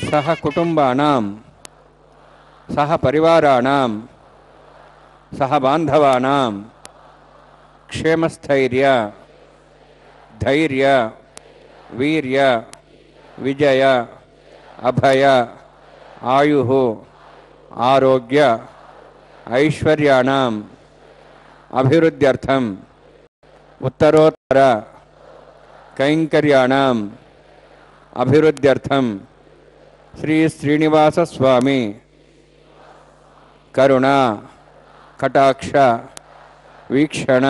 सह कुटुंबानां सह परिवाराणां सह बांधवानां क्षेमस्थैर्य धैर्य वीर्य विजय अभय आयुः आरोग्य ऐश्वर्याणाम् अभिवृद्ध्यर्थम् उत्तरोत्तर कैंकर्याणाम् अभिवृद्ध्यर्थम् श्री श्रीनिवास स्वामी करुणा कटाक्ष वीक्षण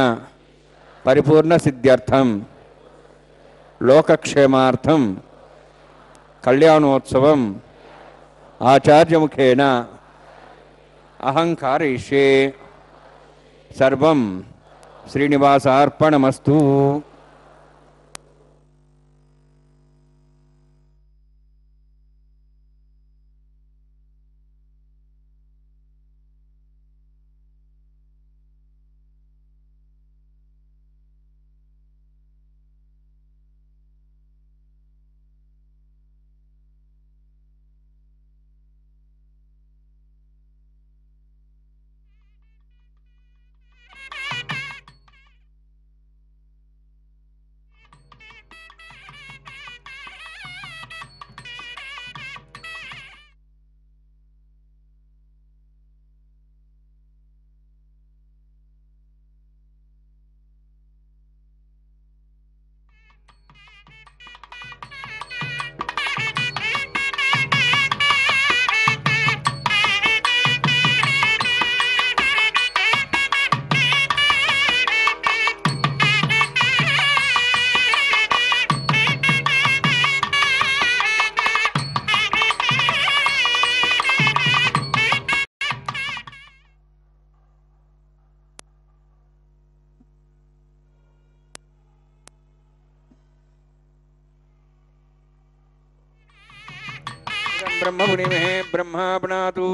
परिपूर्ण सिद्ध्यर्थम लोकक्षेमार्थम कल्याणोत्सवम आचार्य मुखेन अहं कारयिष्ये सर्वं श्रीनिवासार्पणमस्तु। ब्रह्मपुणिमहे ब्रह्मापणातु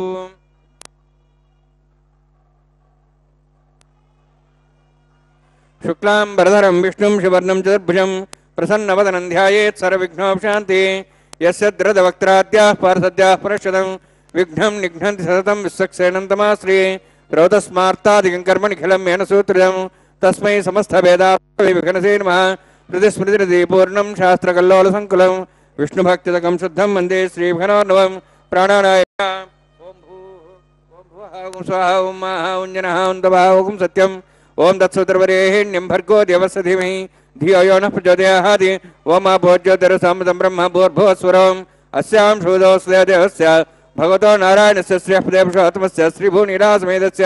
शुक्लां वरदरं विष्णुं शिवर्णं चतुर्भुजं प्रसन्नवदनं ध्यायेत् सर्वविघ्नोपशान्ति यस्य द्रदवक्त्राद्याः पार्षद्याः परश्वतं विघ्नं निघ्नन्ति सततं विश्वक्सेनं तमाश्रिये रौतस्मार्तादिकं कर्मनिखिलं येन सूत्रितं तस्मै समस्तवेदाविघ्नसे नमः। हृदिस्मृतिपूर्णं शास्त्रकल्लोलसङ्कुलं विष्णुभक्तिदकं शुद्धं वन्दे श्रीभगवानवं प्राणानाय ओं भुवः ओं स्वाहा ओं माः ओं जनः ओं तपः ओं सत्यम् ओं तत्सवितुर्वरेण्यं भर्गो देवस्य धीमहि धियो यो नः प्रचोदयात् ओं आभोज्योतिरसामृतं ब्रह्म भूर्भुवस्वरम् अस्यां श्रुतोऽस्य देवस्य भगवतो नारायणस्य श्रीहृदयपुरुषोत्तमस्य श्रीभूनिरासमेतस्य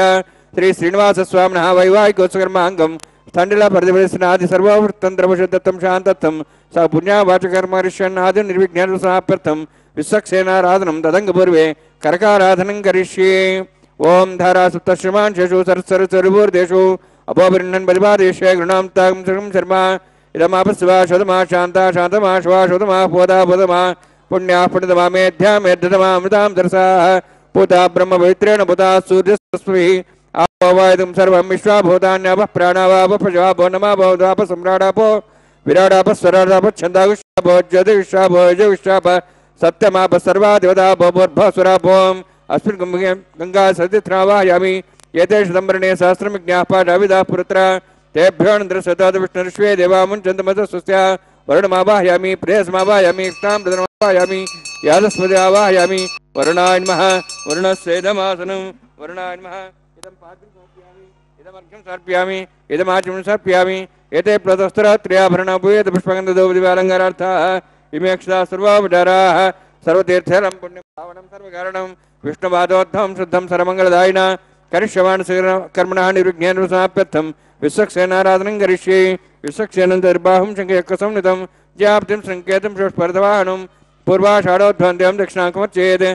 श्री श्रीनिवासस्वामिनः वैवाहिकोत्सकर्माङ्गं स्थण्डिलप्रतिपदिस्नादि सर्ववृत्तन्त्रपशुदत्तं शान्तत्वं स पुण्यावाचकर्मरिष्यन्नादि निर्विघ्नसमाप्यर्थं विश्वक्सेनाराधनं तदङ्गपूर्वे करकाराधनं करिष्ये। ओं धारासप्तश्रमान् शेषु सरस्वरसर्वूर्देषु अपोबृह्णन् परिपादेश्य गृणां तां शर्मा इदमापस्वा शोधमा शान्ता शान्तमा श्वा शोधमा पोदा पोधमा पुण्याः पुण्यतमा मेध्या मेध्यतमा अमृतां दर्शाः पूता ब्रह्मपवित्रेण पुता सूर्यस्वस्मिः आवायदं सर्वं विश्वाभूतान्यापः प्राणावापशवापो नमाभो सम्राडापो विराडापस्वराडापो छन्दागुष्यापो ज्योतिविश्वापो यजविश्वाप सत्यमाप सर्वा देवता भोर्भस्वरापोम् अस्मिन् गंगा सतिथ्रावाहयामि एते शतम्बरणे सहस्रमिज्ञाः पाठाविदाः पुरुत्रा तेभ्यो नन्द्रसताद विष्णुर्ष्वे देवा मुञ्चन्तमतस्वस्या वरुणमावाहयामि प्रेयसमावाहयामि इष्टां प्रदनमावाहयामि यादस्मदावाहयामि वरुणाय नमः वरुणस्येदमासनं वरुणाय नमः इदं पाद्यं समर्पयामि इदमर्घ्यं समर्पयामि इदमाचमनं समर्पयामि एते प्रतस्त्रयाभरणपूयत पुष्पगन्धधूपदीपालङ्कारार्थाः इमे अक्षता सर्वोपचाराः सर्वतीर्थेरं पुण्यं पावनं सर्वकारणं विष्णुपादोद्धवं शुद्धं सर्वमङ्गलदायिना करिष्यमाण कर्मणः निर्विघ्नेन समाप्यर्थं विश्वक्सेनाराधनं करिष्ये। विश्वक्सेनन्तर्बाहुं शङ्खयक्कसंनितं ज्याप्तिं सङ्केतं पुष्पर्धवाहनं पूर्वाषाढोद्भवन्त्यं दक्षिणाकमर्चेत्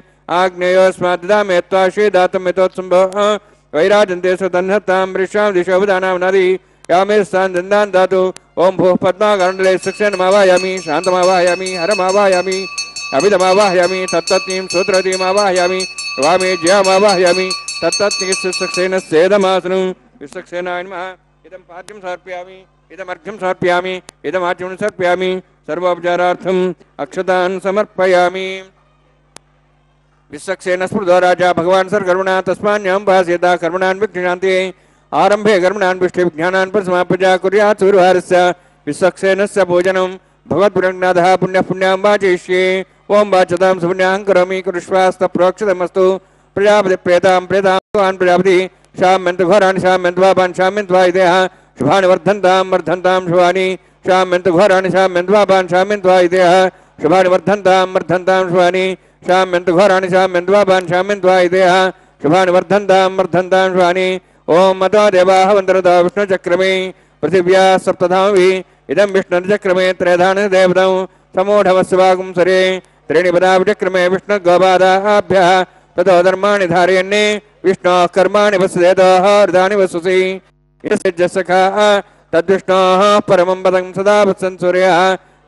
आग्नेयोस्माद्दामे त्वा श्रीदातं यतोत्सम्भवः वैराजन्ते स्वतन्नतां वृषां दिशोपदानां नदी यामे स्थान् दन्दान् दातु ओं भूः पद्माकरण्डले शिक्षणमावाहयामि शान्तमावाहयामि हरमावाहयामि अभिधमावाहयामि तत्तत्नीं सूत्रतीमावाहयामि वामे ज्यामावाहयामि तत्तत्नीसेन सेदमासनं विश्वक्सेनाय नमः इदं पाद्यं समर्पयामि इदमर्घ्यं समर्पयामि इदमाचमनं समर्पयामि सर्वोपचारार्थम् अक्षतान् समर्पयामि। विश्वक्सेन स्मृतो राजा भगवान् सर्वकर्मणा तस्मान्यहं भास्यता कर्मणान् विघ्नशान्ति आरंभे कर्मणान् विष्टे विज्ञानान् परिसमाप्य कुर्यात् सूर्यभारस्य विश्वक्सेनस्य भोजनं भगवद्पुरङ्नाथः पुण्यः पुण्यां वाचयिष्ये ओं वाचतां सुपुण्यां करोमि कुरुष्वास्त प्रोक्षितमस्तु प्रजापति प्रेतां प्रेतां भगवान् प्रजापति शाम्यन्त घोराणि शाम्यन्त पापान् शाम्यन्त वायुदेः शुभानि वर्धन्तां वर्धन्तां शुभानि शाम्यन्त घोराणि शाम्यन्त पापान् शाम्यन्त वायुदेः शुभानि वर्धन्तां वर्धन्तां शुभानि शाम्यन्त घोराणि शाम्यन्त पापान् शाम्यन्त वायुदेः शुभानि वर्धन्तां वर्धन्तां शुभानि ओं मतो देवाः वन्दरतो विष्णुचक्रमे पृथिव्या सप्तधामभिः इदं विष्णुचक्रमे त्रयधानि देवतौ समूढवस्वागुं सरे त्रीणि पदाभिचक्रमे विष्णुगोपादाभ्यः ततो धर्माणि धारयन्ने विष्णोः कर्माणि वसुदेतः हृदानि वसुसि यस्य सखाः तद्विष्णोः परमं पदं सदा वत्सन् सूर्यः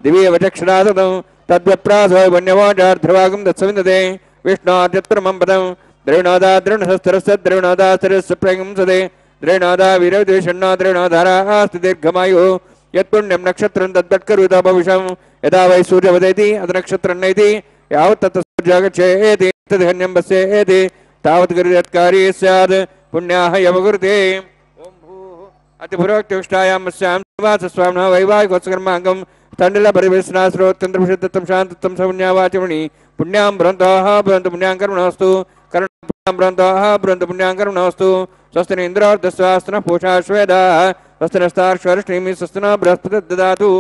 दिव्ये वचक्षुरा ततं तद्वप्रासो वन्यवोजार्ध्रवागं तत्सविन्दते विष्णोर्यत्परमं पदं द्रविणोदा द्रविणशस्त्रस्य द्रविणोदास्त्रस्य प्रयं सदे द्रविणोदा वीरविद्वेषण्णो द्रविणोधाराः अस्ति दीर्घमायुः यत्पुण्यं नक्षत्रं तद्वत्करुता भविषं यदा वै सूर्यवदेति अथ नक्षत्रं नैति यावत् तत् सूर्यागच्छेति तद्धन्यं पश्येति तावत् गरुदत्कारी स्यात् पुण्याः यवकुरुते ओं भूः अतिपुरोक्तिष्ठायामस्यां निवासस्वामिनः वैवाहिकोत्सकर्माङ्गं तण्डलपरिवेशनाश्रोत्यन्तर्विशुद्धत्वं शान्तत्वं सपुण्यावाचमणि पुण्यां भ्रन्तः भ्रन्तु पुण्यां कर्मणोऽस्तु कर्मणां भ्रन्तः भ्रन्तु पुण्यां कर्मणोऽस्तु स्वस्ति इन्द्रोर्दस्वास्तनः पूषा श्वेदाः स्वस्ति नस्तार्श्वरश्रीमि स्वस्तिनः बृहस्पतिः ददातु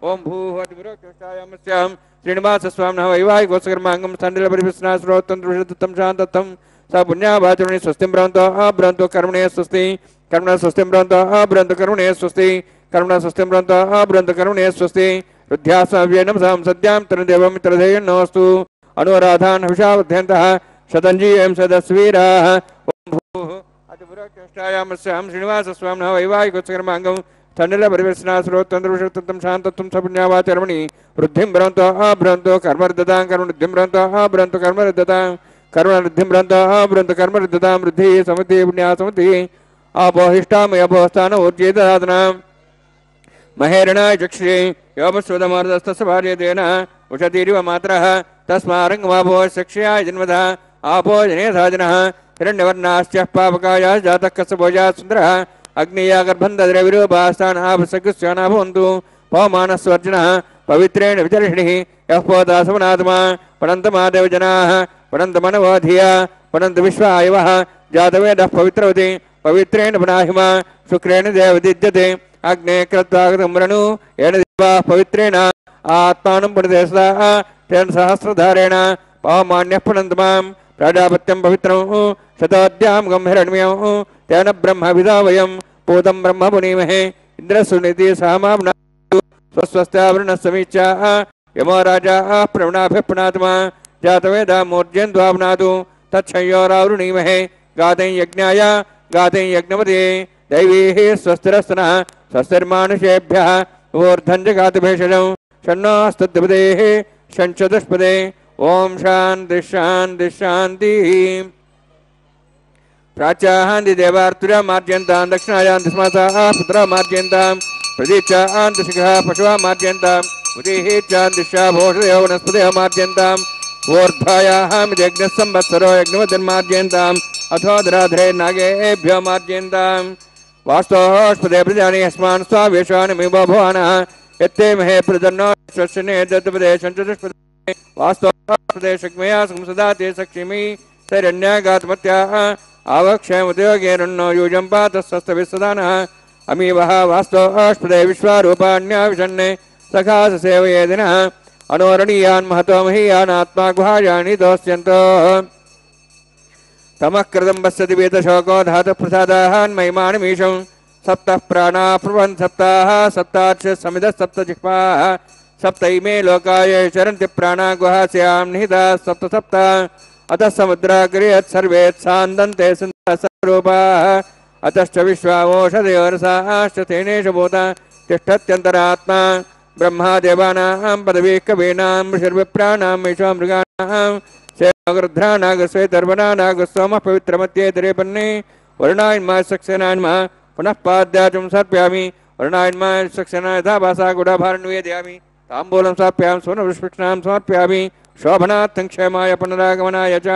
ओं भूः अतिपुरोक्तिष्ठायामस्यां श्रीनिवासस्वामिनः वैवाहिकोत्सकर्माङ्गं तण्डलपरिवेशनाश्रोत्यन्तर्विशुद्धत्वं शान्तत्वं स पुण्यावाचमणि स्वस्तिं भ्रन्तो कर्मणे स्वस्ति कर्मण स्वस्तिं भ्रन्तो कर्मणे स्वस्ति कर्मण स्वस्तिं भ्रन्तो कर्मणे स्वस्ति रुद्ध्यासव्येन सां सद्यां तनुदेवं मित्रधेयन्नोऽस्तु अनुराधान् हविषावध्यन्तः शतञ्जीयं सदस्वीराः ओं भूः अतिपुरोक्तिष्ठायामस्यां श्रीनिवासस्वामिनः वैवाहिकोत्सकर्माङ्गं तण्डलपरिवेशनाश्रोत्यन्तर्विशुद्धत्वं शान्तत्वं स पुण्यावाचमणि वृद्धिं भ्रन्तो कर्मर्दतां कर्मवृद्धिं भ्रन्तो कर्मर्दतां कर्मवृद्धिं भ्रन्तो कर्मर्दतां वृद्धिः समितिः पुण्या समितिः आपोहिष्टामय अपोस्थान ऊर्जेदादनां महेरणाय चक्षुषे योपस्वदमार्दस्तस्य भार्यतेन उषतीरिव मात्रः तस्मारङ्गमापो चक्षुषाय जन्मतः आपो जने साजनः हिरण्यवर्णाश्च पावकायाः जातः कस्य भोजाः सुन्दरः अग्निया गर्भं दद्रविरूपास्तान् आपसकृस्याना भवन्तु पवमानस्वर्जनः पवित्रेण विचर्षिणिः यः पोदासवनात्मा पठन्तमादेव जनाः पठन्तमनवो धिया पठन्तु विश्वायवः जातवेदः पवित्रवति पवित्रेण पुनाहिमा शुक्रेण देवदिज्यते अग्ने कृत्वागतं वृणु येन देवाः पवित्रेण आत्मानं पुनते सदा तेन सहस्रधारेण पवमान्यः पुनन्तु मां प्राजापत्यं पवित्रं शतोद्यां गम्भीरण्यं तेन ब्रह्मविदा वयं पूतं ब्रह्म पुनीमहे इन्द्रसुनीति सहमाप्नातु स्वस्वस्त्यावृणः समीक्षा यमो राजा प्रवणाभिः पुनात्मा जातवेदा मूर्जयन्त्वाप्नातु तच्छंयोरावृणीमहे गातें यज्ञाय गातें यज्ञपते दैवीः स्वस्तिरस्तनः स्वस्तिर्मानुषेभ्यः ऊर्ध्वं च गातुभेषजं षण्णोऽस्तद्विपदेः षण्चतुष्पदे ओं शान्तिः शान्तिः शान्तिः प्राच्यान्ति देवार्तुर्या मार्जयन्तां दक्षिणायान्ति स्मासाः पुत्रा मार्जयन्तां प्रदीक्षान्ति शिखः पशवः मार्जयन्तां उदीः चान्तिश्चा भोषदयो वनस्पतयः मार्जयन्ताम् ऊर्ध्वायाः यज्ञः संवत्सरो यज्ञवतिर्मार्जयन्ताम् अथोदराधरे नागेभ्यो मार्जयन्ताम् वास्तोष्पदे प्रजानि यस्मान् स्वावेशानिमिव भवानः यत्ते महे प्रजन्नो स्वस्ने दत्तपदे शञ्चतुष्पदे वास्तोष्पदे शक्मया संसदा ते सक्षिमि तैरण्यागात्मत्याः आवक्षयमुद्योगेरन्नो यूजं पातस्तस्तविस्सदानः अमीवः वास्तोष्पदे विश्वारूपाण्याविशन्ने सखास सेवयेदिनः अनोरणीयान् महतो महीयान् आत्मा गुहायानि दोस्यन्तो तमः कृतं पश्यति वेदशोको धातुः प्रसादान् महिमानमीशं सप्तः प्राणाः प्रभन् सप्ताः सप्ताच्च समिदः सप्त जिह्वाः सप्तैमे लोकाय चरन्ति प्राणा गुहास्यां निहिताः सप्त सप्त अतः समुद्राग्रे सर्वेत्सान्दन्ते सर्वरूपाः अतश्च विश्वावोषधयोरसाश्च तेनेषु भूता तिष्ठत्यन्तरात्मा ब्रह्मा देवानां पदवीः कवीनां ऋषिर्विप्राणां विश्वा मृगाणां सेनागरुध्रानागस्वेतर्वनानागस्सोमः पवित्रमध्ये तिरेपन्ने वर्णायन्मा सक्सेनान्मा पुनः पाद्याचुं सर्प्यामि वर्णायन्मा सक्सेना यथा भासा गुडाभारण्वेदयामि ताम्बूलं स्थाप्यामि सोनवृष्पिक्षां समर्पयामि शोभनार्थं क्षेमाय पुनरागमनाय च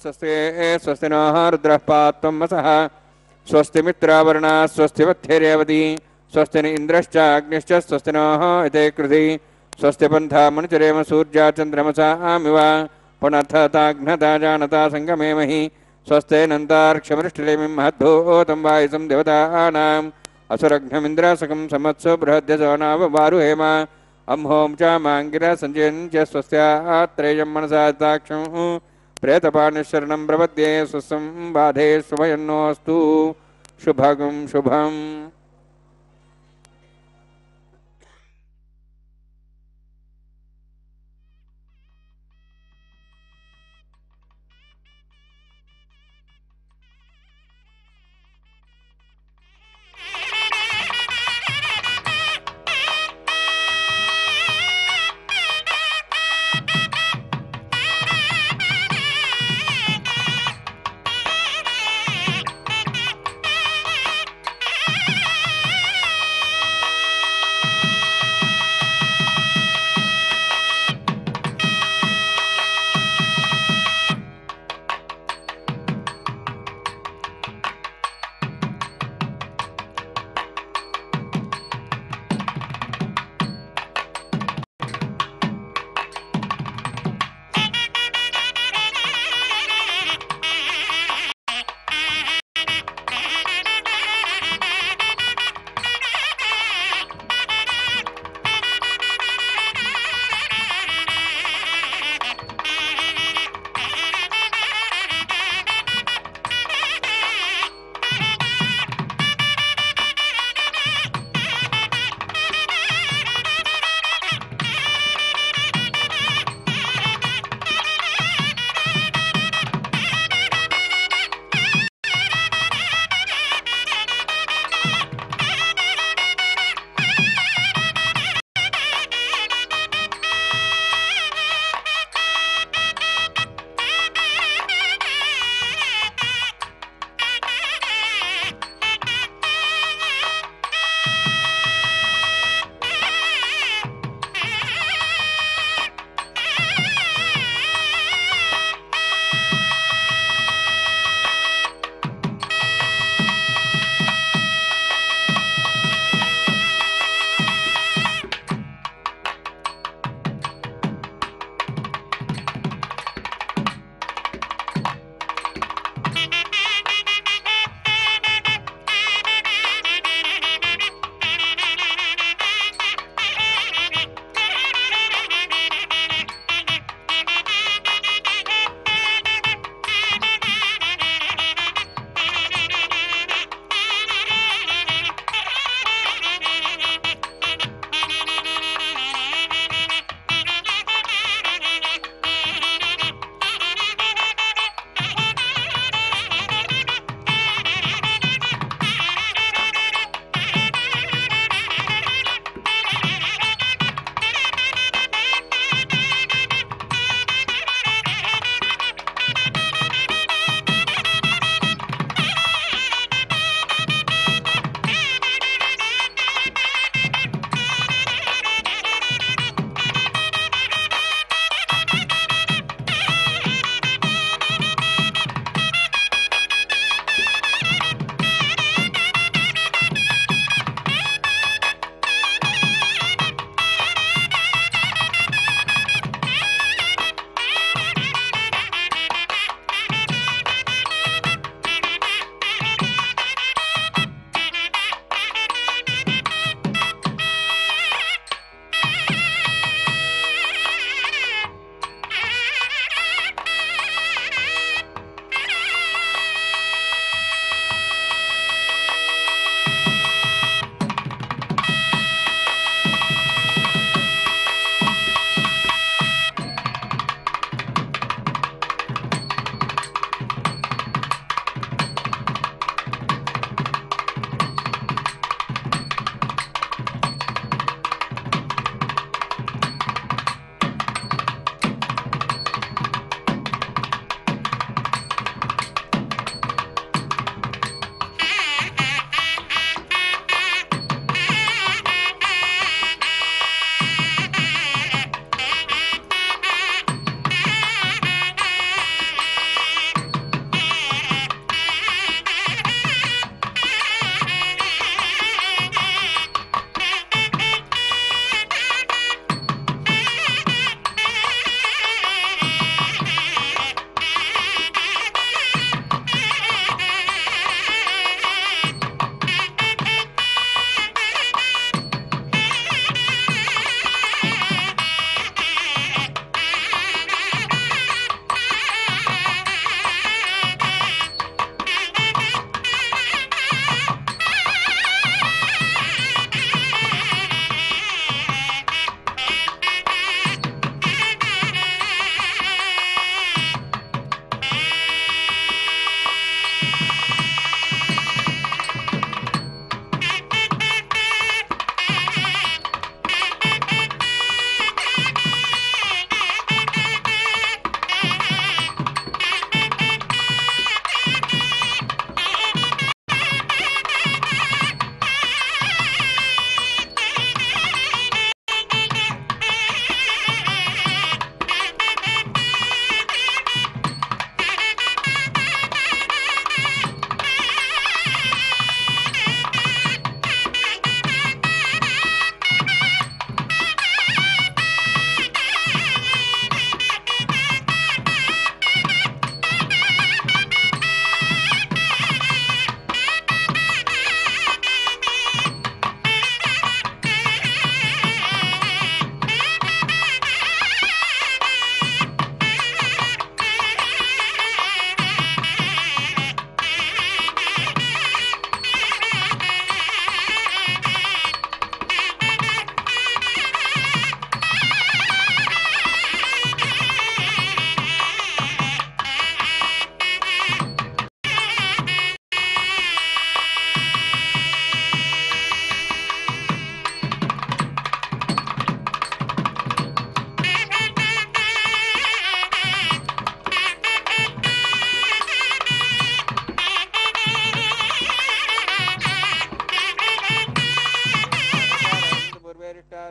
स्वस्ति स्वस्ति नः रुद्रः पात्वमसः स्वस्ति मित्रावरुणा स्वस्ति वत्थिरेवती स्वस्ति न इन्द्रश्च अग्निश्च स्वस्ति नः इते कृधि स्वस्ति पन्था मनुचरेम सूर्या चन्द्रमसा आमिव पुनर्थताघ्नता जानता संगमेमहि स्वस्ते नन्तार्क्षमृष्टिलेमिं महद्भूतं वायुसं देवतानाम् असुरघ्नमिन्द्रासकं समत्सु बृहद्यसो नाम वारुहेम अम्हों च माङ्गिरः सञ्जयन् च स्वस्यात्रेयं मनसा ताक्षं प्रेतपाणिशरणं प्रपद्ये स्वस्ं बाधे शुभयन्नोऽस्तु शुभगं शुभम्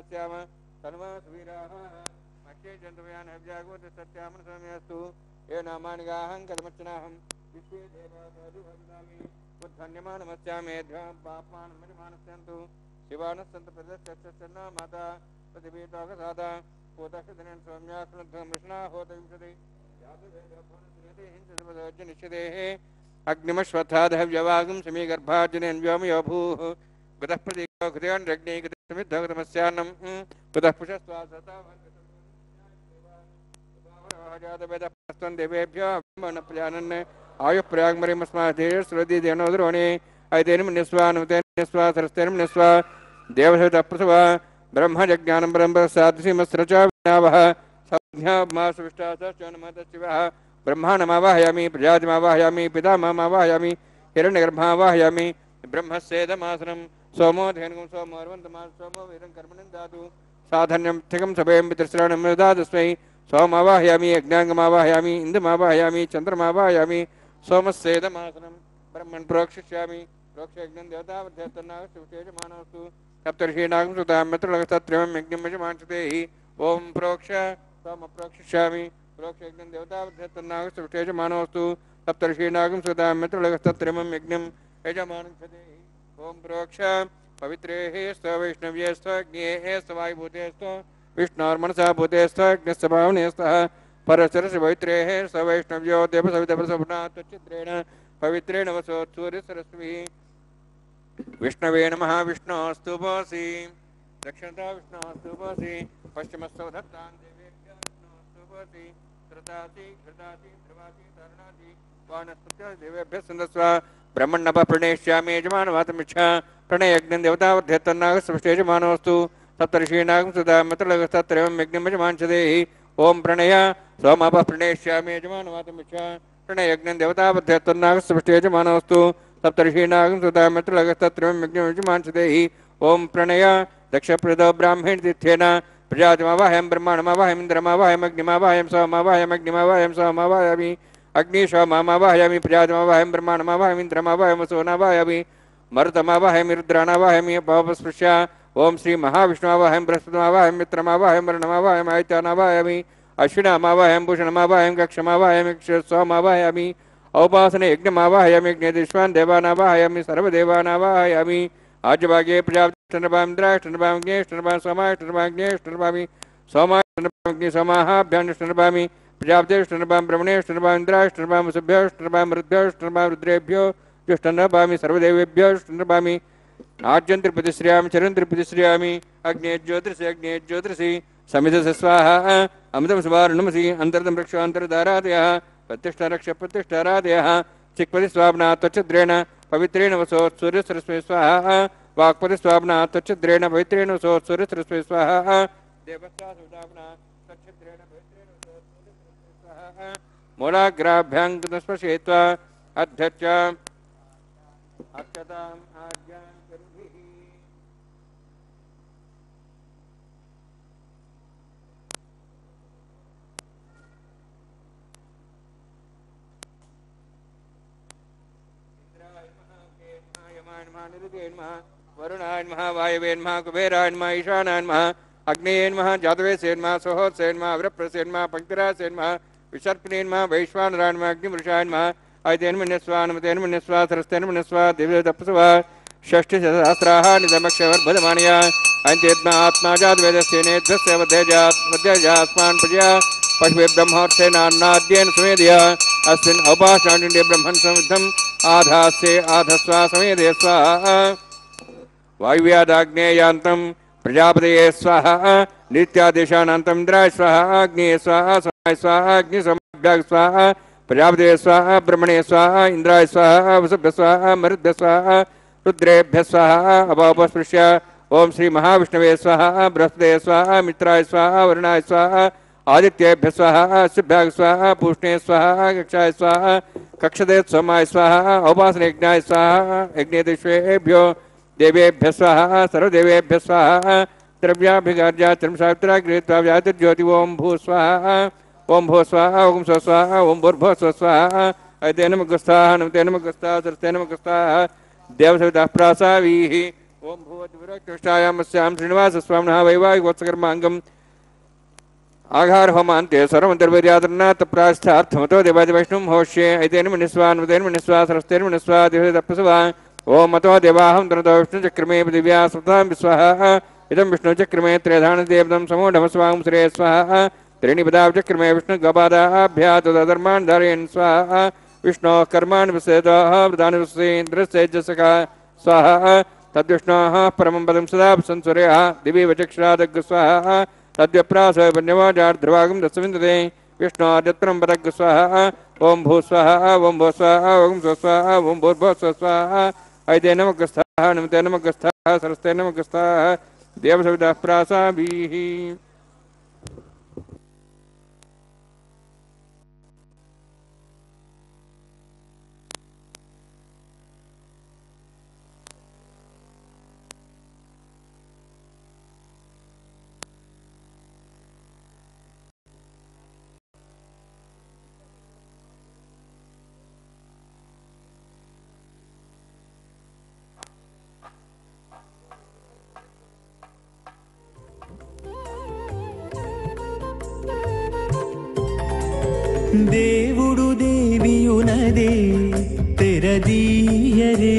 श्याम तन्वा सुवीराः मह्ये जन्तुयान् हव्यागोत सत्यामन सौम्यस्तु ये नामानि गाहं कदमच्चनाहं विश्वे देवासादुभजामि उद्धन्यमानमस्यामि ध्यां पापान् मरिमानस्यन्तु शिवानस्सन्तु प्रदश्चन्ना माता प्रतिभीताकसादा कोदक्षदिनेन सौम्यास्मद्धं कृष्णा होत विंशति यादवेदभवनसुनिते हिंससपदोज्जनिष्यदेः अग्निमश्वत्थादहव्यवागं समीगर्भार्जुनेन व्योमयोभूः कुतः प्रतीको कृतयान् रग्ने कृतमिद्धगतमस्यान्नं कुतः पुषस्वासता जातवेदस्त्वं देवेभ्यो मनप्रजानन् आयुप्रयागमरिमस्माधीर्स्रुतिदेनोद्रोणे ऐतेनमन्यस्वानुतेनस्वा सरस्तेनमन्यस्वा देवसवितप्रसवा ब्रह्मजज्ञानं ब्रह्मसाधुसीमस्रचा विनावः संज्ञामासुविष्टासश्चनमतशिवः ब्रह्माणमावाहयामि प्रजातिमावाहयामि पितामहमावाहयामि हिरण्यगर्भावाहयामि ब्रह्मस्येदमासनं सोमो धेनुगं सोमोर्वन्तमास सोमो वीरं कर्मणं दातु साधन्यं थिकं सभयं पितृश्रवणं मृदादस्मै सोमावाहयामि यज्ञाङ्गमावाहयामि इन्दुमावाहयामि चन्द्रमावाहयामि सोमस्येदमासनं ब्रह्मन् प्रोक्षिष्यामि प्रोक्षयज्ञं देवतावध्यस्तन्नागस्तुतेजमानोऽस्तु सप्तर्षीणागं सुतां मित्रलगस्तत्रिमं यज्ञं यजमानसुतेहि ॐ प्रोक्ष सोमप्रोक्षिष्यामि प्रोक्षयज्ञं देवतावध्यस्तन्नागस्तुतेजमानोऽस्तु सप्तर्षीणागं सुतां मित्रलगस्तत्रिमं यज्ञं यजमानसुतेहि ॐ प्रोक्ष पवित्रेः स्त वैष्णव्ये स्त ज्ञेः स्त वायुभूते स्त विष्णोर्मनसा भूते स्त अग्निस्य भावने स्तः परशरस्य पवित्रेः स वैष्णव्यो देवसवितपरसपुनात्वच्छिद्रेण पवित्रेण वसोत्सूर्यसरस्वती विष्णवे नमः विष्णोऽस्तु भोसि दक्षिणता विष्णोऽस्तु भोसि पश्चिमस्तौ दत्तान् देवेभ्यः विष्णोऽस्तु भोसि कृतासि घृतासि ध्रुवासि तरुणासि वानस्तुभ्यः देवेभ्यः सन्दस्व ब्रह्मण्णप प्रणेष्यामि यजमानवातमिच्छा प्रणयज्ञं देवतावध्यत्तन्नागस्पृष्टेजमानोऽस्तु सप्तर्षीणागं सुधा मित्रलगस्तत्रयं यज्ञं यजमानसदेहि ॐ प्रणय सोमापः प्रणेष्यामि यजमानवातमिच्छा प्रणयज्ञं देवतावध्यत्तन्नागस्पृष्टेजमानोऽस्तु सप्तर्षीणागं सुधा मित्रलगस्तत्रयं यज्ञं यजमानसदेहि ॐ प्रणय दक्षप्रदो ब्राह्मणतीर्थेन प्रजातिमावाहयं ब्रह्माणमावाहयम् इन्द्रमावाहयम् अग्निमावाहयं सोमावाहयम् सोमावाहयामि अग्निशोमावाहयामि प्रजातिमावाहयं ब्रह्माणमावाहयम् इन्द्रमावाहयम् वसुनावाहयामि मरुतमावाहयामि रुद्राणावाहयामि भावस्पृश्य ओं श्री महाविष्णुवाहयं बृहस्पतिमावाहयं मित्रमावाहयं वर्णमावाहयम् आदित्यानावाहयामि अश्विनामावाहयं भूषणमावाहयं कक्षमावाहयामि सोमावाहयामि औपासने यज्ञमावाहयामि यज्ञेश्वान् देवानावाहयामि सर्वदेवानावाहयामि आज्यभागे प्रजापतिष्ठनभां इन्द्राष्टनभां ज्ञेष्ठनभां सोमाष्टनभां ज्ञेष्ठनभामि सोमाष्टनभां सोमाहाभ्यानुष्ठनभामि प्रजापतिष्ठनभां ब्रह्मणेष्ठनभां इन्द्राष्टनभां वसुभ्यष्टनभां रुद्भ्यष्टनभां रुद्रेभ्यो जुष्टनभामि सर्वदेवेभ्योष्टनभामि आज्यं त्रिपतिश्रियामि चरं त्रिपतिश्रियामि अग्ने ज्योतिषि समिधस्य स्वाहा अमृतं सुवारुणमसि अन्तर्दं रक्षान्तर्धारादयः प्रतिष्ठारक्षप्रतिष्ठारादयः चिक्पतिस्वाप्ना त्वच्छद्रेण पवित्रेण वसोत् सूर्यसरस्वती स्वाहा वाक्पतिस्वाप्ना त्वच्छद्रेण पवित्रेण वसोत् सूर्यसरस्वती स्वाहा देवस्वासुदाप्ना त्वच्छद्रेण पवित्रेण वसोत् सूर्यसरस्वती स्वाहा मूलाग्राभ्यां स्पर्शयित्वा अध्यक्ष अक्षताम् आज्ञां करुभिः वरुणाय नमः वायवे नमः कुबेराय नमः ईशानाय नमः अग्नेय नमः जातवेसे नमः सोहोत्से नमः वृप्रसे नमः पंक्तिरासे नमः विसर्पणे नमः वैश्वानराय नमः अग्निपुरुषाय नमः आयतेन्मन्यस्वा नमतेन्मन्यस्वा सरस्तेन्मन्यस्वा दिव्यतपस्वा षष्ठिसहस्राः निदमक्षवर्भदमानया अन्त्येत्मा आत्मा जातवेदस्येनेध्यस्य वध्यजास्मान् प्रजया पशुवे ब्रह्मोत्सेनान्नाद्येन सुमेधया अस्मिन् औपासनाण्डे ब्रह्मन् संविद्धम् आधास्ये आधस्वा समेधे स्वाहा वायुव्यादाग्नेयान्तं प्रजापतये स्वाहा नित्यादेशानान्तम् इन्द्राय स्वाहा अग्नेये स्वाहा सोमाय स्वाहा अग्निसोमाभ्याग स्वाहा प्रजापतये स्वाहा ब्रह्मणे स्वाहा इन्द्राय स्वाहा वसुभ्य स्वाहा मरुद्भ्य स्वाहा रुद्रेभ्य स्वाहा अभावस्पृश्य ओं श्री महाविष्णवे स्वाहा बृहस्पतये स्वाहा मित्राय स्वाहा वरुणाय स्वाहा आदित्येभ्य स्वाहा शुभ्याग स्वाहा पूष्णे स्वाहा कक्षाय स्वाहा कक्षदे सोमाय स्वाहा औपासने यज्ञाय स्वाहा यज्ञेश्वेभ्यो देवेभ्य स्वाहा सर्वदेवेभ्य स्वाहा द्रव्याभिगार्या त्रिंशावित्रा गृहीत्वा व्यातिर्ज्योति ओं भू स्वाहा ओं भो स्वाहा ओं स्व स्वाहा ओं भूर्भुव स्व स्वाहा ऐते नमः गुस्ताः नमते नमः गुस्ताः सरस्ते नमः गुस्ताः देवसवितः प्रासावीः ओम भूवद्विरक्तुष्टायामस्यां श्रीनिवासस्वामिनः वैवाहिकवत्सकर्माङ्गम् आघार होमान्ते सर्वमन्तर्वीर्यादरणात् प्रास्थार्थमतो देवादिवैष्णुं होष्ये ऐतेन मनिस्वान्वतेन मनिस्वा सरस्तेन मनिस्वा दिवदप्पसवा ओम मतो देवाहं तनतो विष्णुचक्रमे दिव्या सुतां विस्वाहा इदं विष्णुचक्रमे त्रेधानदेवदं समूढमस्वां श्रे स्वाहा त्रीणि पदाचक्रमे विष्णुगपादाभ्या तदधर्मान् धारयन् स्वाहा विष्णोः कर्माणि विसेदः वृदानि विश्वेन्द्रस्येजसका स्वाहा तद्विष्णोः परमं पदं सदा संस्वर्यः दिवि वचक्षरादग् स्वाहा तद्व्यप्रास पुण्यवाजार्ध्रवागं दशविन्दते विष्णोर्यत्रं पदग् स्वाहा ओम भू स्वाहा ओम भो स्वाहा ओम स्व स्वाहा ओम भूर्भुव स्व स्वाहा ऐते नमगस्थाः नमते नमगस्थाः सरस्ते नमगस्थाः देवसवितः प्रासाभिः దేవుడు దేవియునదే తెరదీయరే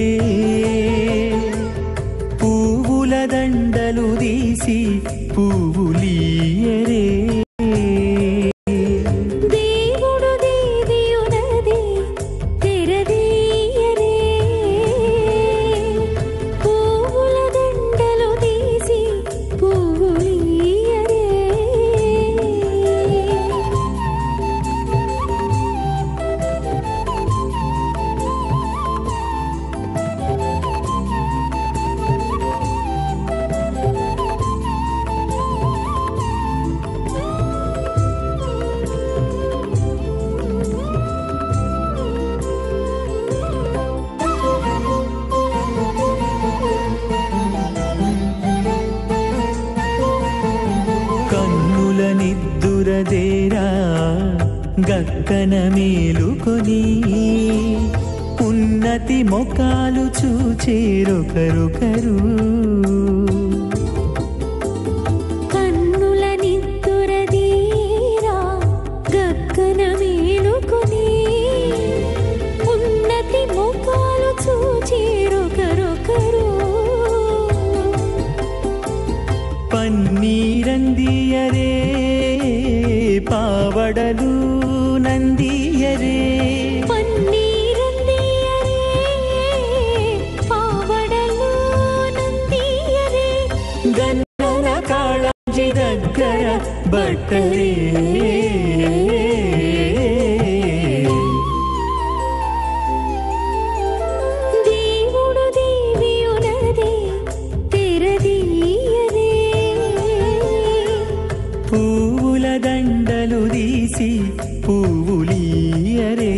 పువ్వుల దండలు తీసి పువ్వులీయరే దేవుడు దేవియునదే తెరదీయరే పువ్వుల దండలు తీసి పువ్వులీయరే కన్నుల నిద్దురదేరా గక్కన మేలుకొని ఉన్నతి మొకాలు చూచేరొకరొకరు కన్నుల నిద్దురదీరా గగ్గన మేలుకొని ఉన్నతి ముఖాలు చూచేరొకరొకరు పన్నీరందియరే పావడలు నందియరే పన్నీరందియరే పావడలు నందియరే గన్నర కాళాజీ దగ్గర బట్టరే దేవుడు దేవియునదే తెరదీయరే పువ్వుల దండలు తీసి పువ్వులీయరే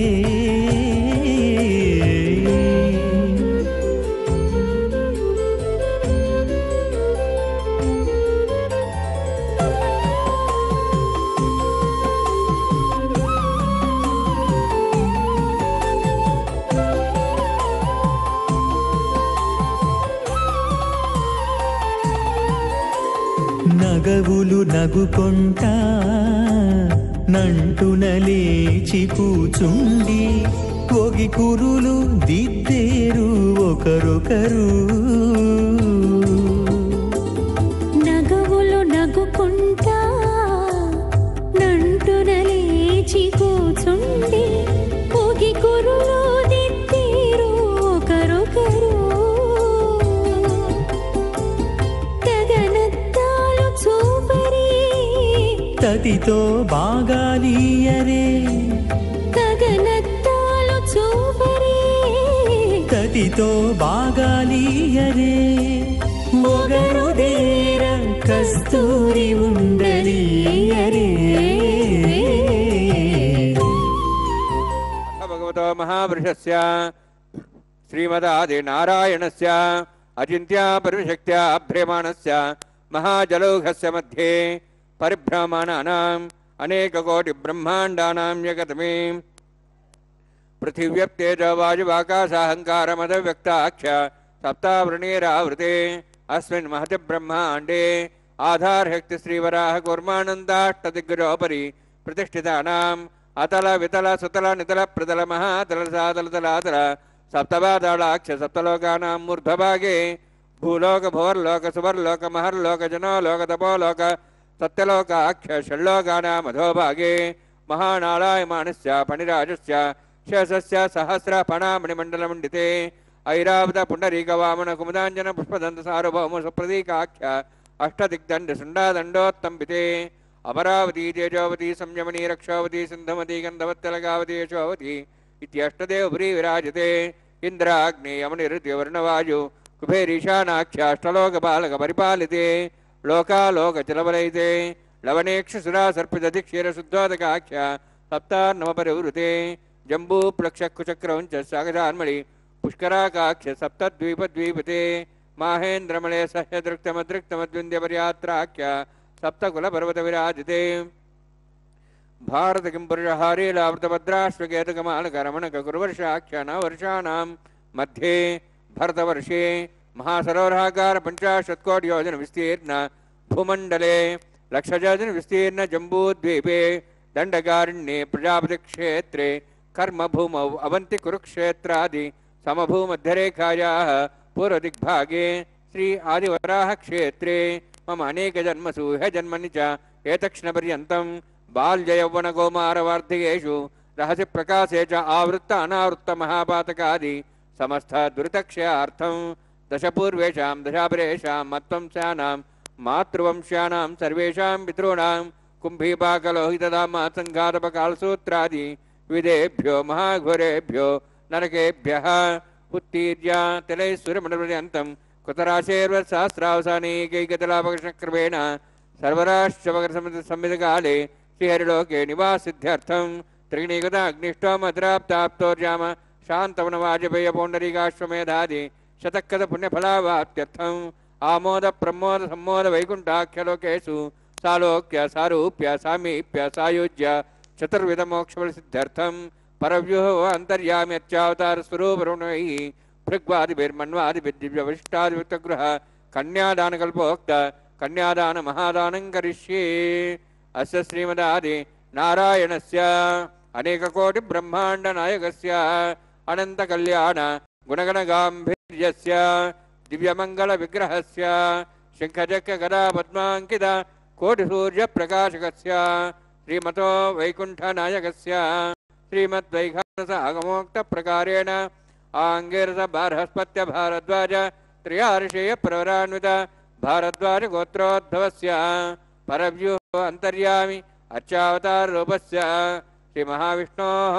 నగవులు నగుకొంటా నంటున లేచి కూచుండి ఒగి కురులు దిద్దేరు ఒకరొకరు నగవులు నగుకుంటా నంటున లేచి కూచుండి పొగి కురులు దిద్దేరు ఒకరొకరు తగనత్తాలు చూపరి తతితో బాగాలీయరే తగనత్తాలు చూపరి తతితో బాగాలీయరే మొగరు దేర కస్తూరి ఉండలీయరే भगवतो महावृषस्य श्रीमदादिनारायणस्य अचिन्त्या परिशक्त्या भ्रेमाणस्य महाजलौघस्य मध्ये परिभ्रमाणानाम् अनेककोटिब्रह्माण्डानां यगतमे पृथिव्यप्तेज वायुवाकाशाहङ्कारमदव्यक्ताख्य सप्तावृणीरावृते अस्मिन् महति ब्रह्माण्डे आधारशक्ति श्रीवराह कूर्मानन्दाष्टदिग्गजोपरि प्रतिष्ठितानाम् अतल वितल सुतल नितल प्रतल महातल सातल तलातल सप्तपातालाक्ष सप्तलोकानां मूर्धभागे भूलोक भुवर्लोक सुवर्लोक महर्लोक जनोलोक तपोलोक सत्यलोकाख्य षड्लोकानाम् अधोभागे महानारायमाणस्य फणिराजस्य शेषस्य सहस्रफणामणिमण्डलमण्डिते ऐरावत पुण्डरीकवामन कुमुदाञ्जन पुष्पदन्त सार्वभौम सुप्रतीकाख्य अष्टदिग्दण्ड सुण्डादण्डोत्तम्बिते अमरावती तेजोवती संयमनी रक्षावती सिन्धुमती गन्धवत्यलगावती यशोवती इत्यष्टदेवपुरी विराजते इन्द्राग्नि यमनिरुद्यवर्णवायु कुबेरीशानाख्याष्टलोकपालकपरिपालिते लोकालोकचलवलयिते लवणेक्षुसुरासर्पितधिक्षीरशुद्धोदकाख्य सप्तान्नवपरिवृते जम्बूप्लक्षकुचक्रौञ्च सागजान्मणि पुष्कराकाख्य सप्तद्वीपद्वीपते माहेन्द्रमले सह्यदृक्तमदृक्तमद्विन्द्यपर्यात्राख्य सप्तकुलपर्वतविराजिते भारत किंपुरुषहारीलावृतभद्राश्वकेतकमालकरमणककुरुवर्षाख्य नववर्षाणां मध्ये भरतवर्षे महासरोवराकार 50 योजन विस्तीर्ण भूमण्डले लक्षयोजन विस्तीर्ण जम्बूद्वीपे दण्डकारण्ये प्रजापति क्षेत्रे कर्मभूमौ अवन्ति कुरुक्षेत्रादि समभूमध्यरेखायाः पूर्वदिग्भागे श्री आदिवराह क्षेत्रे मम अनेकजन्मसु ह्यजन्मनि च एतक्षणपर्यन्तं बाल्ययौवनकौमारवार्धिकेषु रहसि प्रकाशे च आवृत्त अनावृत्त महापातकादि समस्त दुरितक्षयार्थं दशपूर्वेषां दशापरेषां मत्वंशानां मातृवंश्यानां सर्वेषां पितॄणां कुम्भीपाकलोहितदामासङ्घातपकालसूत्रादि विदेभ्यो महाघोरेभ्यो नरकेभ्यः उत्तीर्य तिलैश्वरमण्डलपर्यन्तं कुतराशेर्वसहस्रावसानैकैकतलापकृष्णक्रमेण सर्वराष्ट्रमकरसंमितकाले श्रीहरिलोके निवासिद्ध्यर्थं त्रिगुणिगताग्निष्टोमद्राप्ताप्तोर्जाम शान्तवनवाजपेय पौण्डरीकाश्वमेधादि शतक्कतपुण्यफलावाप्त्यर्थम् आमोद प्रमोद सम्मोद वैकुण्ठाख्यलोकेषु सालोक्य सारूप्य सामीप्य सायुज्य चतुर्विधमोक्षफलसिद्ध्यर्थं परव्यूह अन्तर्याम्यच्चावतारस्वरूपरुणैः भृग्वादिभिर्मन्वादिभिर्दिव्यवशिष्टादिवृत्तगृह कन्यादानकल्पोक्त कन्यादान महादानं करिष्ये अस्य श्रीमदादि नारायणस्य अनेककोटि ब्रह्मांड नायकस्य अनंत कल्याण गुणगणगाम्भीर्यस्य दिव्यमंगल विग्रहस्य शंखचक्र गदा पद्मांकित कोटिसूर्य प्रकाशकस्य श्रीमतो वैकुंठ नायकस्य श्रीमद्वैखानस आगमोक्त प्रकारेण आंगीरस बृहस्पत्य भारद्वाज त्रयार्षेय प्रवरान्वित भारद्वाज गोत्रोद्भवस्य परव्यूह अंतर्यामि अर्चावतार रूपस्य श्री महाविष्णोः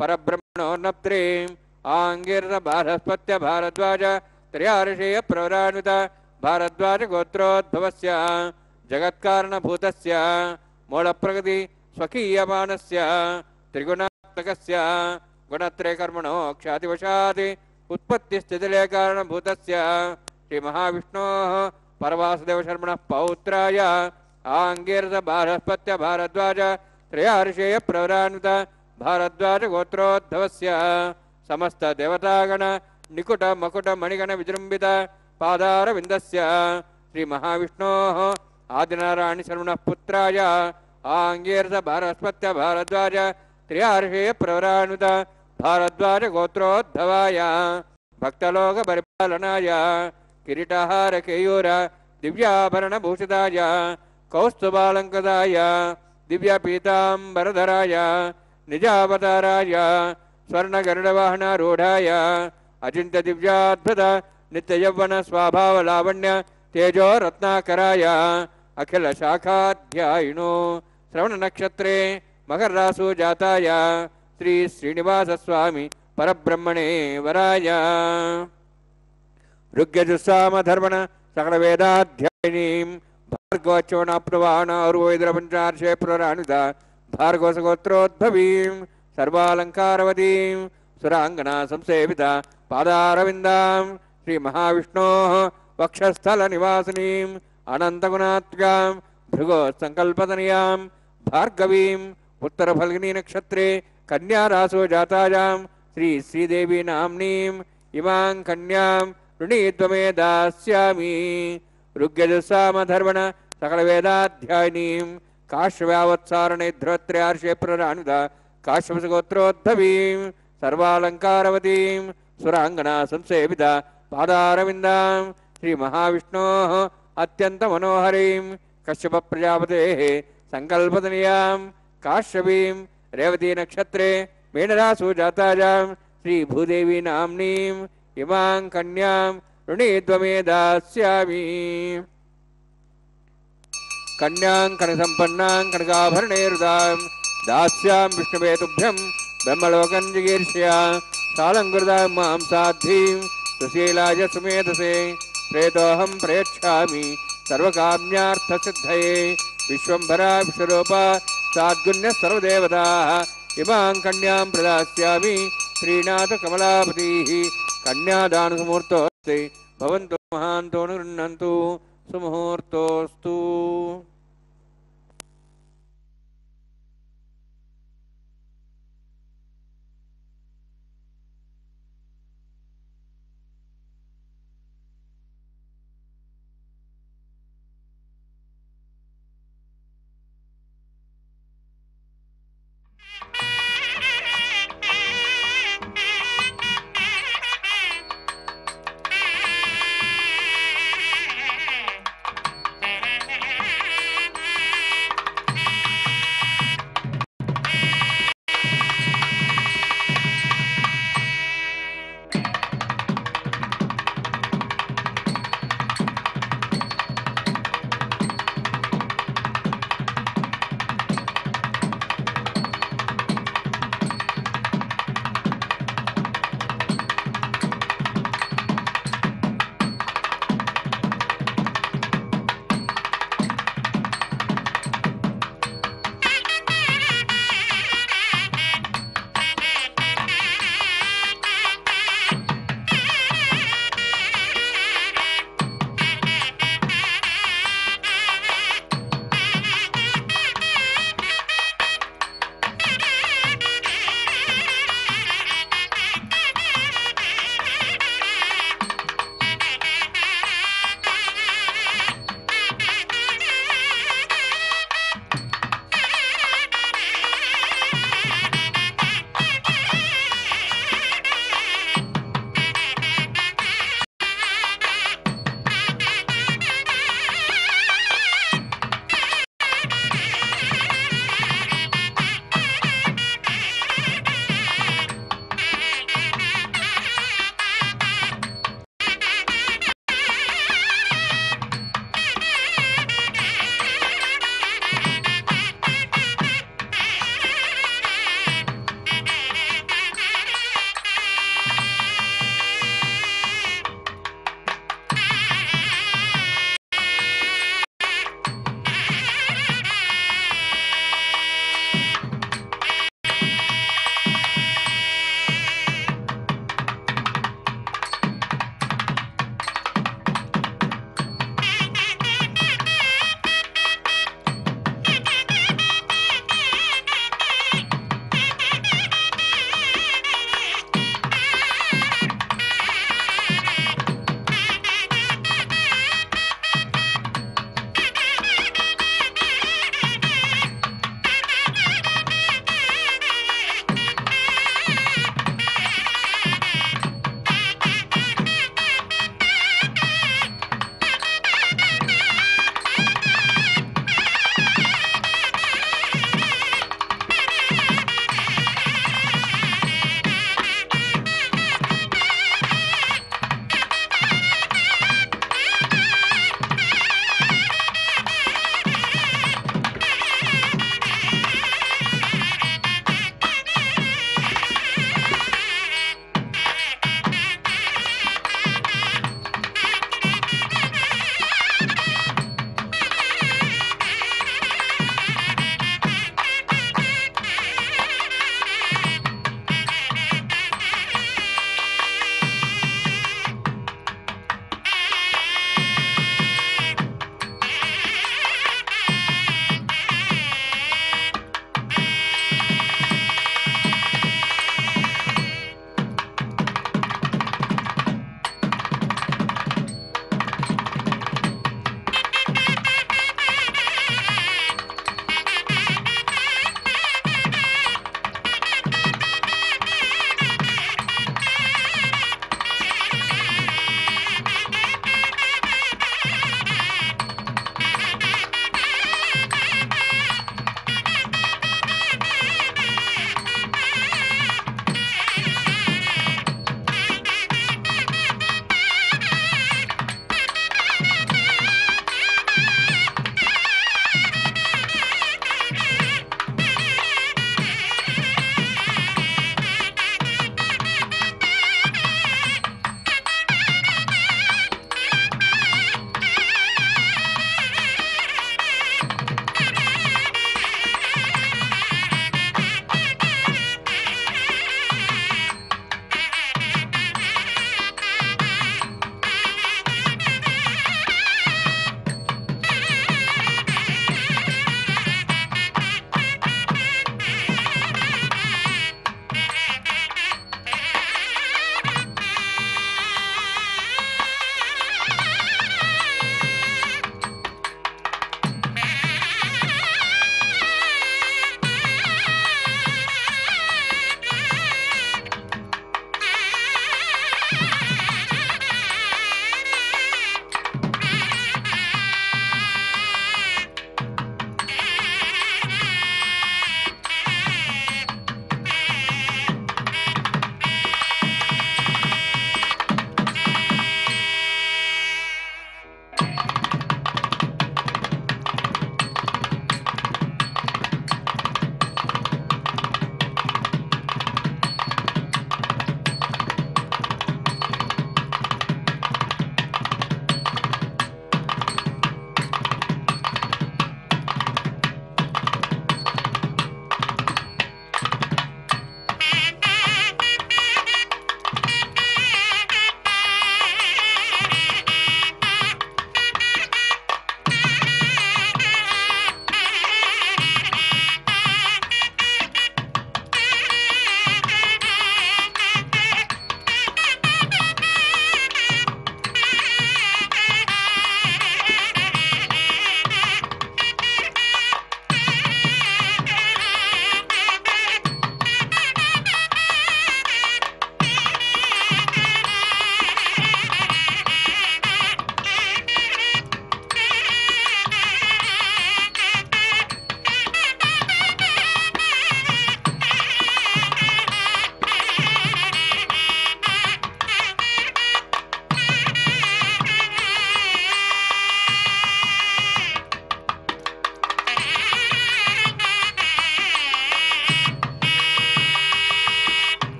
परब्रह्मणोर्नप्त्रीं आंगीरस बृहस्पत्य भारद्वाज त्रयार्षेय प्रवरान्वित भारद्वाज गोत्रोद्भवस्य जगत्कारणभूतस्य मूलप्रकृति स्वकीयमानस्य त्रिगुणात्मकस्य गुणत्रयकर्मणो ख्यातिवशात् उत्पत्तिस्थितिलय कारणभूतस्य श्री महाविष्णोः परवासुदेवशर्मणः पौत्राय आंगीरस बृहस्पत्य भारद्वाज त्रयार्षेय प्रवरान्वित भारद्वाज गोत्रोद्भवस्य समस्त देवतागण निकुट मकुट मणिगण विजृंभित पादारविन्दस्य श्री महाविष्णोः आदिनारायण शर्मणः पुत्राय आंगीरस बृहस्पत्य भारद्वाज त्रयार्षेय प्रवरान्वित भारद्वाज गोत्रोद्भवाय भक्तलोक परिपालनाय किरीटहार केयूर दिव्याभरणभूषिताय कौस्तुभालंकृताय दिव्यपीतांबरधराय निजावताराय स्वर्णगरुडवाहनारूढाय अचिंत्य दिव्याद्भुत नित्ययौवन स्वभाव लावण्य तेजो रत्नाकराय अखिल शाखाध्यायिनो श्रवण नक्षत्रे मकर रासु जाताय श्री श्रीनिवास स्वामी परब्रह्मणे वराय ऋग्यजुस्साम धर्मण सकल वेदाध्यायिनीं भार्गवचोणाप्नुवाण और्वैद्रपञ्चार्षे प्रवरान्वित भार्गवसगोत्रोद्भवीं सर्वालङ्कारवतीं सुराङ्गना संसेविता पादारविन्दां श्री महाविष्णोः वक्षस्थल निवासिनीं अनन्तगुणात्मिकां भृगोत्सङ्कल्पतनयां भार्गवीं उत्तरफल्गुनी नक्षत्रे कन्या रासो जातायां श्री श्रीदेवी नाम्नीं इमां कन्यां ऋणीत्वमे दास्यामि ऋग्यजुस्सामधर्मण सकलवेदाध्यायिनीं काश्यव्यावत्सारणे ध्रुवत्रयार्षे प्ररानुदा काश्यपसगोत्रोद्भवीं सर्वालङ्कारवतीं सुराङ्गना संसेविता पादारविन्दां श्रीमहाविष्णोः अत्यन्तमनोहरीं कश्यपप्रजापतेः सङ्कल्पतनयां काश्यपीं रेवती नक्षत्रे मेनरासु जातायां श्रीभूदेवी नाम्नीं इमां कन्यां ऋणीत्वमे दास्यामि कन्यां कनकसम्पन्नां कनकाभरणैरुदां दास्यां विष्णवे तुभ्यं ब्रह्मलोकं जिगीर्ष्या सालङ्कृतां मां साध्वीं सुशीलाय सुमेधसे प्रेतोऽहं प्रयच्छामि सर्वकाम्यार्थसिद्धये विश्वम्भरा विश्वरूपा साद्गुण्यः सर्वदेवताः इमां कन्यां प्रदास्यामि श्रीनाथ कमलापतिः कन्यादानसमुहूर्तोऽस्ति भवन्तु महान्तो गृह्णन्तु सुमुहूर्तोऽस्तु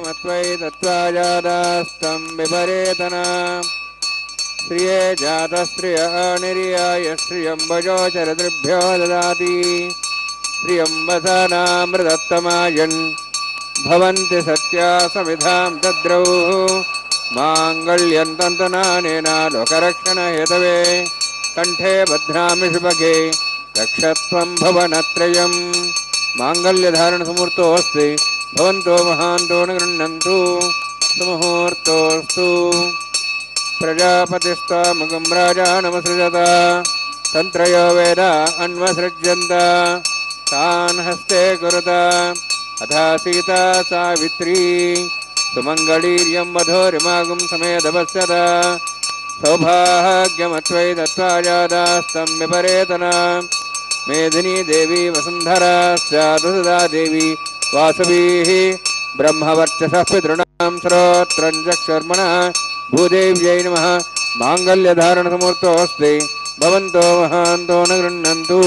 मत्वै तत्त्वाजादास्तं विपरेतना श्रिये जातस्त्रिय निर्याय श्रियं वजोचरदृभ्यो ददाति श्रियं वसानामृतत्तमायन् भवन्ति सत्या समिधां तद्रौ माङ्गल्यं तन्तनानेन लोकरक्षणहेतवे कंठे बध्नामि शुभगे रक्षत्वं भवनत्रयं माङ्गल्यधारणसमुहूर्तोऽस्ति भवन्तो महान्तो न गृह्णन्तु सुमुहूर्तोऽस्तु प्रजापतिस्त्वामुखं राजानमसृजत तन्त्रयो वेद अन्वसृज्यन्त तान् हस्ते कुरुत अथा सीता सावित्री सुमङ्गलीर्यं वधूरिमागुं समेधपश्यत सौभाग्यमत्वै दत्त्वाजादास्तं विपरेतना मेदिनी देवी वसुन्धरा स्यादुसदा देवी वासवीः ब्रह्मवर्चसः पितॄणां श्रोत्रं चक्षुर्मणः भूदेव्यै नमः माङ्गल्यधारणसमुहूर्तोऽस्ति भवन्तो महान्तो न गृह्णन्तु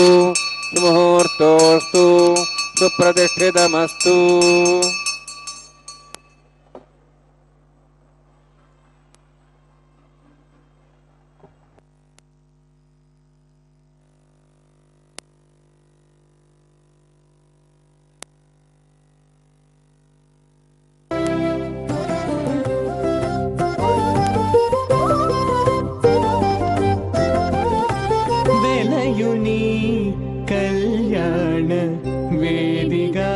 सुमुहूर्तोऽस्तु सुप्रतिष्ठितमस्तु। कल्याण वेदिका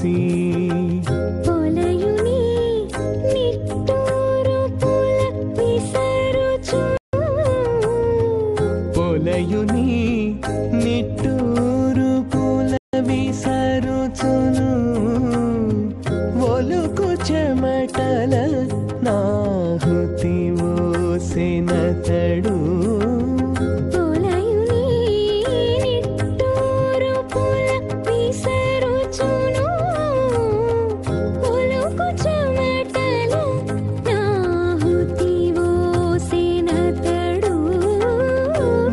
పోసి పొలయుని నిట్టూరు పుల విసరుచు పొలయుని నిట్టూరు పుల విసరుచును ఒలుకు చెమటల నాహుతి ఓసెనతడు పొలయుని నిట్టూరు పుల విసరుచును ఒలుకు చెమటల నాహుతి ఓసెనతడు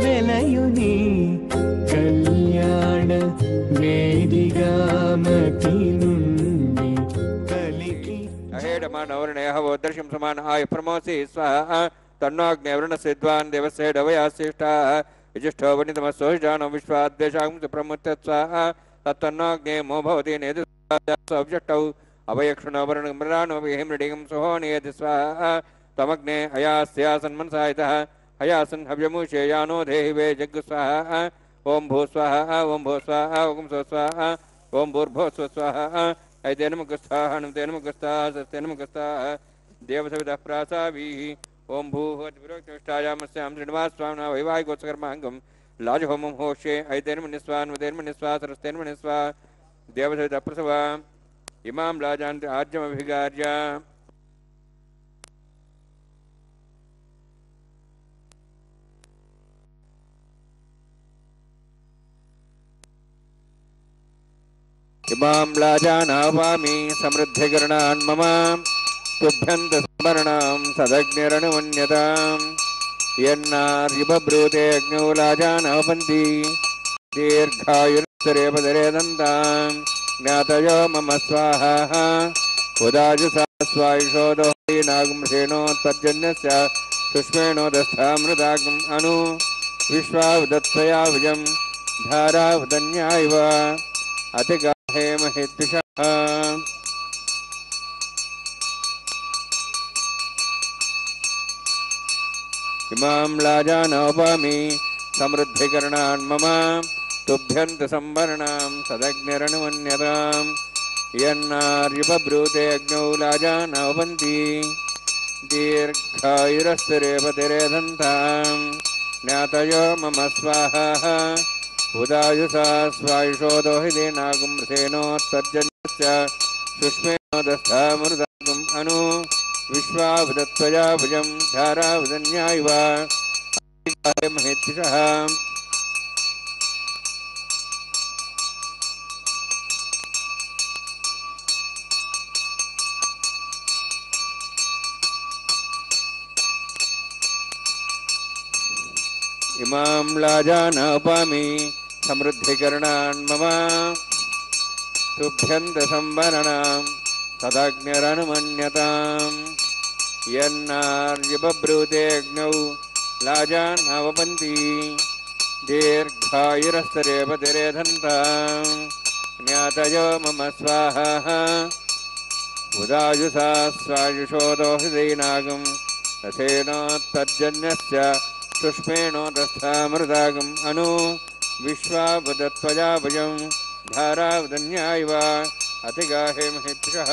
వెలయుని కళ్యాణ వేదిగా మతి నుండి కలికి अहेडमानवर्णयः वोदर्शं समान आय प्रमोसि स्वाहा तन्नोऽग्निवरुणसिद्वान् देवस्यैडवयाश्रेष्ठाः यजिष्ठो वनितमस्सोजानो विश्वाद्वेषां प्रमुत्य स्वाहा तत्तन्नोऽग्नेमो भवति नेदुसौजष्टौ अवयक्षुणो वरुणमृडानो विहिमृडिगं सुहोनियति स्वाहा तमग्ने हयास्यासन्मनसायतः हयासन् हव्यमुषेयानो देहि वे जग्गु स्वाहा ओं भू स्वाहा ओं भू स्वाहा ओं सो स्वाहा ओं भूर्भुवः स्वाहा ऐतेन मुखस्थाः हनुमतेन मुखस्थाः सस्तेन मुखस्थाः देवसवितः प्रासावीः ओं भूः विरोक्तनिष्ठायामस्यां श्रीनिवास स्वामिना वैवाहिकोत्सकर्माङ्गं लाजहोमं होष्ये ऐतेन मन्यस्वा नुतेन मन्यस्वा सरस्तेन मन्यस्वा देवसवितः प्रसवा इमां लाजान्ति आज्यमभिगार्य इमां लाजानावामि समृद्धिकरणान् मम तुभ्यन्तस्मरणां सदग्निरनुमन्यताम् यन्नार्यबभ्रूते अग्नौ लाजानावन्ति दीर्घायुर्स्तरेपदरे दन्तां ज्ञातयो मम स्वाहा उदाजुसा स्वायुषोदोहीनागुंसेनोत्तर्जन्यस्य सुष्मेणोदस्थामृतागुम् अनु विश्वावदत्सया भुजं धारावदन्या इव अतिगाहे महिद्विषः इमां लाजानोपामि समृद्धिकरणान् मम तुभ्यन्तसंवरणां सदग्निरनुमन्यतां यन्नार्यबभ्रूते अग्नौ लाजानोपन्ति दीर्घायुरस्तिरेपतिरे दन्तां ज्ञातयो मम स्वाहा उदायुषा स्वायुषोदोहिदेनागुंसेनोत्तर्जन्यस्य सुष्मेणोदस्थामृतागुम् अनु विश्वावदत्त्वया भुजं धारावदन्या इव महेत्तिषः इमां लाजानोपामि समृद्धिकरणान् मम तुभ्यन्तसंवरणां सदग्निरनुमन्यतां यन्नार्यबभ्रूते अग्नौ लाजानवपन्ति दीर्घायुरस्तरेपतिरे दन्तां ज्ञातयो मम स्वाहा उदायुषा स्वायुषोदोहिदैनागं रसेनोत्तर्जन्यस्य सुष्मेणोदस्थामृतागम् अनु विश्वावदत्त्वया भुजं धारावदन्या इव अतिगाहे महिद्विषः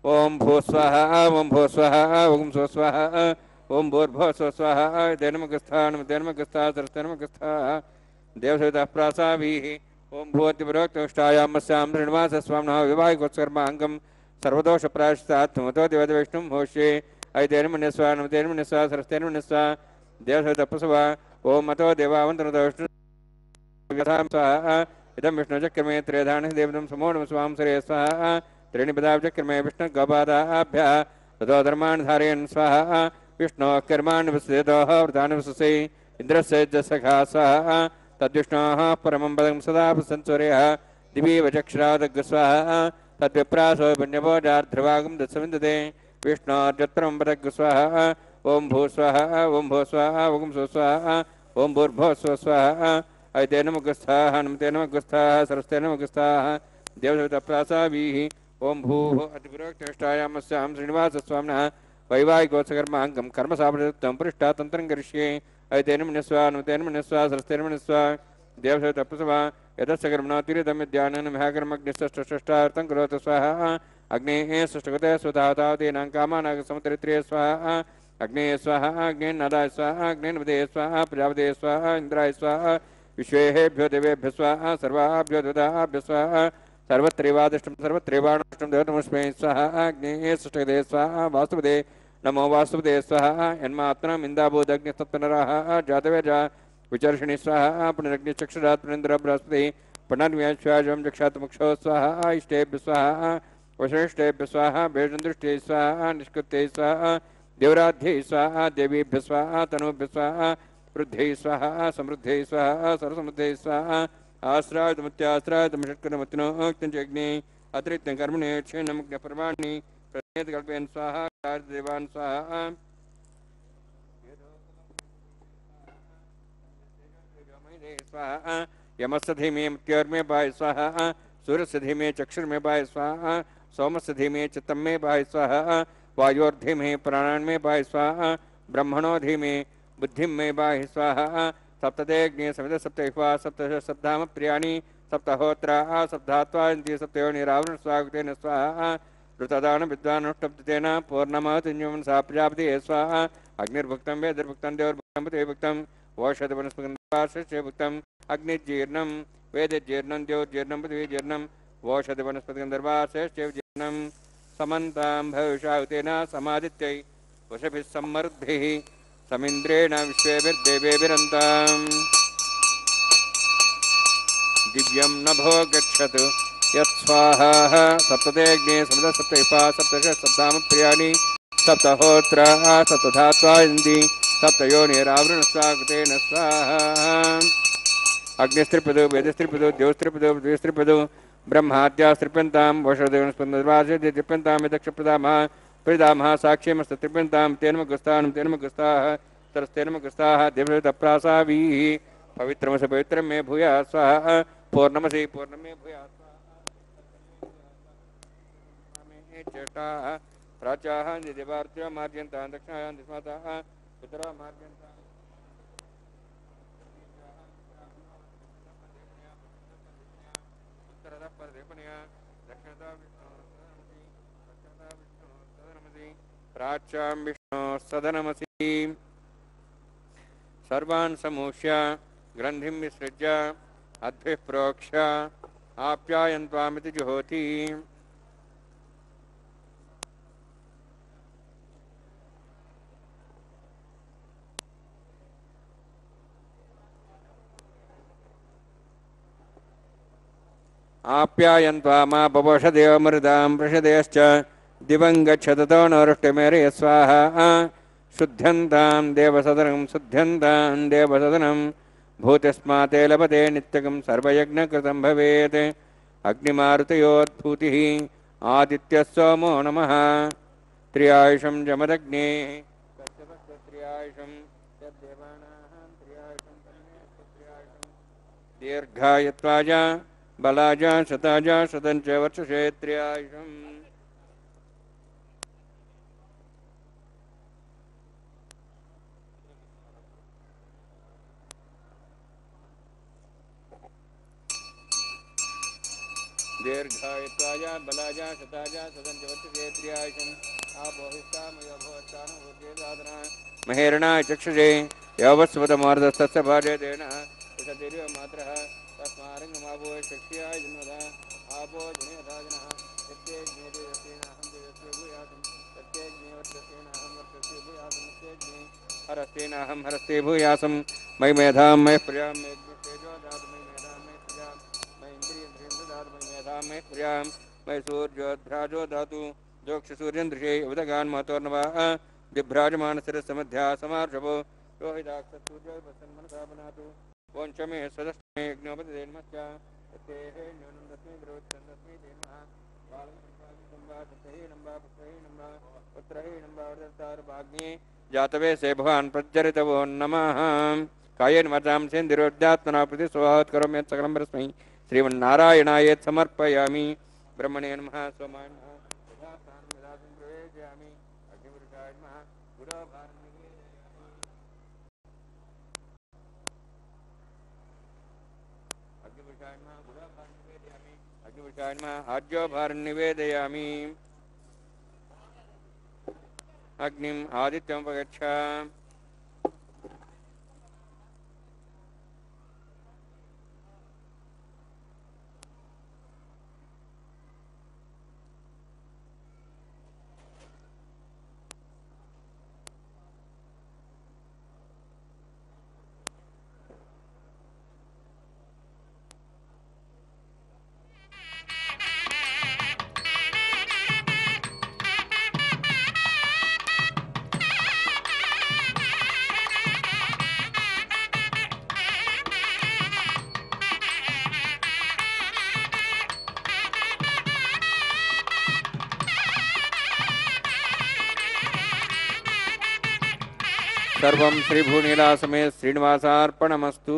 ओं भूस्वाहा ओं भूस्वाहा ओं स्वस्वाहा ओं भूर्भुवः स्वस्वाहा तेनमुखस्थाः नमतेनमुखस्थाः सरस्तेनमुखस्थाः देवसवितः प्रासावीः ओं भूतिप्रोक्तनिष्ठायामस्यां श्रीनिवासस्वामिनः वैवाहिकोत्सकर्माङ्गं सर्वदोषप्रायश्चित्तात्मतो देवविष्णुं होष्ये ऐतेन मन्यस्वा नमतेन मन्यस्वा सरस्तेन मन्यस्वा देवसवितः प्रसवा ओं मतो देवावन्तनतो विष्णु स्वाहा इदं विष्णुचक्रमे त्रेधानि देवतं समोणं स्वां सरे स्वाहा त्रीणि पदाब्जक्रमे विष्णुगोपादाभ्यः ततो धर्मान् धारयन् स्वाहा विष्णोः कर्माणि विस्तृतोः व्रतानि विशसि इन्द्रस्य सखा स्वाहा तद्विष्णोः परमं पदं सदा संसूर्यः दिवि वचक्षरादग् स्वाहा तद्विप्रासो पुण्यभोजार्ध्रवागं दत्सविन्दते विष्णोर्जत्रं पदग् स्वाहा ओं भूस्वाहा ओं भूस्वाहा ओं सुस्वाहा ओं भूर्भुवः स्वस्वाहा ऐतेन मुखस्थाः नमतेन मुखस्थाः सरस्तेन मुखस्थाः देवसवितः प्रासावीः ओं भूः अतिपुरोक्तनिष्ठायामस्यां श्रीनिवासस्वामिनः वैवाहिकोत्सकर्माङ्गं कर्मसाफलयुक्तं पुरुष्टा तन्त्रं करिष्ये ऐतेन मन्यस्वा नमतेन मन्यस्वा सरस्तेन मन्यस्वा देवस्य तपस्वा यतस्य कर्मणातिरिदं विद्यानं भ्याकर्मग्निष्ठष्टार्थं करोतु स्वाहा अग्नेः सृष्टगते सुधातावतीनां कामानां समुद्रित्रे स्वाहा अग्नेय स्वाहा अग्नेन्नदाय स्वाहा अग्नेन्वदे स्वाहा प्रजापते स्वाहा इंद्राय स्वाहा विश्वेभ्यो देवेभ्यो स्वाहा सर्वाभ्यो देवताभ्यो स्वाहा सर्वत्रैवादिष्टं सर्वत्रैवाणुष्टं देवतमस्मै स्वाहा अग्नेः सृष्टगते स्वाहा वासुपदे नमो वासुपदे स्वाहा यन्मात्मनम् इन्दाभूदग्निस्तत्पनराः जातवेजा विचर्षिणी स्वाहा पुनरग्निचक्षुरात् पुनेन्द्र बृहस्पति पुनर्व्याश्वाजं जक्षात्मुक्षो स्वाहा इष्टेभ्य स्वाहा वशिष्ठेभ्य स्वाहा भेषदृष्टे स्वाहा निष्कृत्यै स्वाहा देवराध्यै स्वाहा देवीभ्य स्वाहा तनूभ्य स्वाहा वृद्ध्यै स्वाहा समृद्ध्यै स्वाहा सर्वसमृद्ध्यै स्वाहा आश्रायुधमत्याश्रायुधमषट्करमतिनोक्तञ्चग्ने अतिरिक्तं कर्मणे क्षीणमग्नपर्वाणि प्रज्ञेतकल्पयन् स्वाहा देवान् स्वाहा स्वाहा यमस्य धीमे मृत्योर्मे बाय स्वाहा सूर्यस्य धीमे चक्षुर्मे बाय स्वाहा सोमस्य धीमे चित्तं मे बाय स्वाहा वायोर्धीमे प्राणान्मे बाय स्वाहा ब्रह्मणो धीमे बुद्धिं मे बाय स्वाहा सप्ततेऽग्ने समित सप्तैवा सप्तश सप्ताम प्रियाणि सप्तहोत्रा सप्तात्वा इन्द्रिय सप्तयोनिरावृण स्वागतेन स्वाहा ऋतदान विद्वानुष्टब्देन पूर्णमतिन्यं सा प्रजापति स्वाहा अग्निर्भुक्तं वेदिर्भुक्तं देवर्भुक्तं पतिर्भुक्तं वोषधवनस्पतिं भुक्तं अग्निजीर्णं वेदजीर्णं द्योजीर्णं पृथ्वीजीर्णं वोषधवनस्पतिगन्धर्वाश्चैवजीर्णं समन्तां भविष्याहुतेन समादित्यै वशभिः सम्मरुद्भिः समिन्द्रेण विश्वेभिर्देवेभिरन्ताम् दिव्यं नभो गच्छतु यत्स्वाहा सप्ततेऽग्ने सप्तसप्तैपा सप्तश सप्ताम प्रियाणि सप्तहोत्रा सप्तधात्वा इन्दी सप्तयोनिरावृणस्वागतेन स्वाहा अग्निस्त्रिपदो वेदस्त्रिपदो देवस्त्रिपदो द्विस्त्रिपदो ब्रह्माद्यास्त्रिप्यन्तां वषोदेवनस्पन्दर्वासेद्यप्यन्तां यदक्षप्रदामः परिदामः साक्ष्यमस्तत्रिप्यन्तां तेनमगस्ताः तरस्तेनमगस्ताः देवतप्रासावीः पवित्रमसि पवित्रं मे भूयात् स्वाहा पूर्णमसि पूर्णं मे भूयात् स्वाहा चेष्टाः प्राच्याः देवार्त्यो मार्जन्ताः दक्षिणायां दिस्माताः पितरो मार्जन्ताः प्राच्यां विष्णो सदनमसि सर्वान् समूह्य ग्रन्थिं विसृज्य अद्भिः प्रोक्ष्य आप्यायन्त्वामिति जुहोति आप्यायन्त्वामा बवषदेवमृदां वृषदेश्च दिवं गच्छततो नौरुष्टिमेरय स्वाहा शुद्ध्यन्तां देवसदनं भूतिस्माते लभते नित्यकं सर्वयज्ञकृतं भवेत् अग्निमारुतयोद्भूतिः आदित्यः सोमो नमः त्र्यायुषं जमदग्ने त्र्यायुषं यद्देवानां त्र्यायुषं दीर्घायत्वाय बलाज शताज शतञ्च वर्षशे त्र्यायुषम् दीर्घायत्वाय बलाज शताज शतञ्च वर्षशे त्र्यायुषम् आपोहिष्टामयोभवत्तानुभूतेदादना महेरणाय चक्षुषे यवस्वतमार्दस्तस्य भार्यतेन विशतिरिव मात्रः तस्मारङ्गमाभो शक्त्याय जन्मदा आपो जनेधाजनः सत्यज्ञेते यस्तेनाहं देवस्य भूयासं सत्यज्ञेवर्तस्तेनाहं वर्तस्य भूयासं सत्यज्ञे हरस्तेनाहं हरस्ते भूयासं मयि मेधां मयि प्रियां मे तेजो दातु मयि मेधां मयि प्रियां मयि इन्द्रियेन्द्रियं दातु मयि मेधां मयि प्रियां मयि सूर्योद्भ्राजो दातु जोक्षसूर्येन्द्रिये उदगान् महतोर्नवः बिभ्राजमानशिरसमध्या समार्षभो रोहिताक्षसूर्योपसन्मनसा बनातु वंशमे सदस्मे यज्ञोपतिदेन्मश्च तस्तेः न्यूनं तस्मै द्रवत्यं तस्मै देन्मः पुत्रहीनं वा वरदत्तारुभाग्ने जातवेशे भवान् प्रज्जरितवो नमः कायेन वाचां सेन्द्रियोऽध्यात्मना प्रति स्वभावत्करोमि यत् सकलं परस्मै श्रीमन्नारायणायेत् समर्पयामि ब्रह्मणे नमः सोमाय नमः यथास्थानं यथासं प्रवेशयामि अग्निपुरुषाय नमः गुरोभारं अग्निविषाय नमः आज्यो भारं निवेदयामि अग्निम् आदित्यमुपगच्छ सर्वं श्रीभूनीलासमेत श्रीनिवासार्पणमस्तु।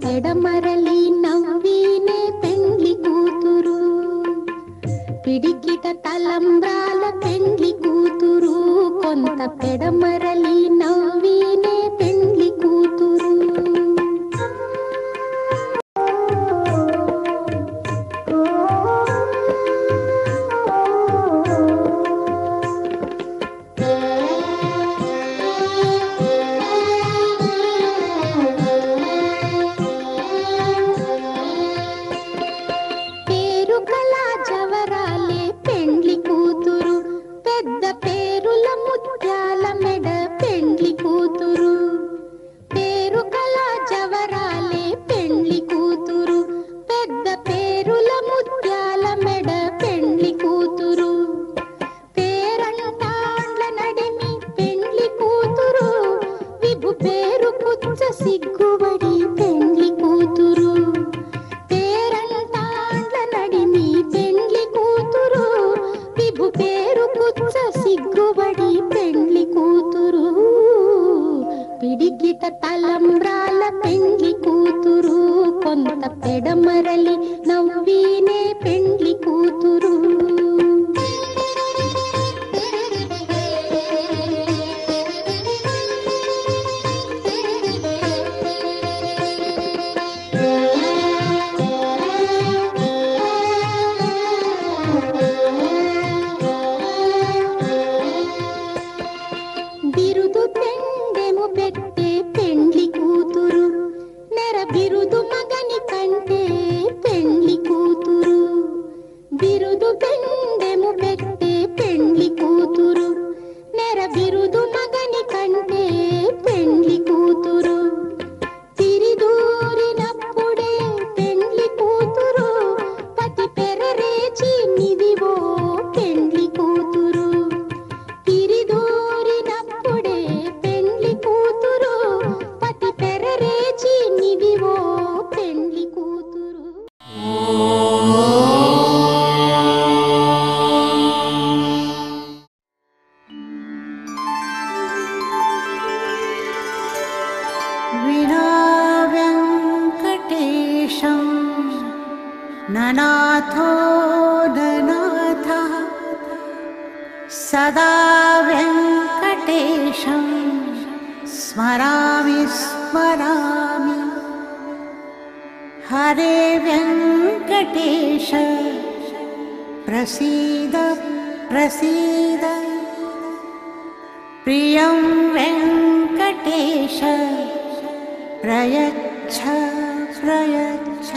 పెడమరలి నవ్వినే పెండ్లి కూతురు పిడికిట తలంబ్రాల పెండ్లి కూతురు కొంత పెడమరలి నవ్వినే పెండ్లి కూతురు సిగ్గుబడి పెండ్లి కూతురు పేరంటాండ్ల నడిమి పెండ్లి కూతురు విభు పేరు కుచ్చ సిగ్గుబడి పెండ్లి కూతురు పిడికిట తలంబ్రాల పెండ్లి కూతురు కొంత పెడమరలి నవ్వినే పెండ్లి కూతురు బిరుదు పెండెము పెట్టే పెండ్లి కూతురు నెర బిరుదు మగని కంటే పెండ్లి కూతురు బిరుదు పెండెము పెట్టే పెండ్లి కూతురు నెర బిరుదు మగని కంటే పెండ్లి కూతురు తిరిదూరినప్పుడే పెండ్లి కూతురు పతి పెరరేచి నిదివో పెండ్లి కూతురు తిరిదూరినప్పుడే పెండ్లి కూతురు పతి పెరరేచి నిదివో పెండ్లి కూతురు వినా వెంకటేశం ననాథో ననాథ సదా వెంకటేశం స్మరామి స్మరామి హరే వెంకటేశ ప్రసీద ప్రసీద ప్రియం వెంకటేశ ప్రయచ్ఛ ప్రయచ్ఛ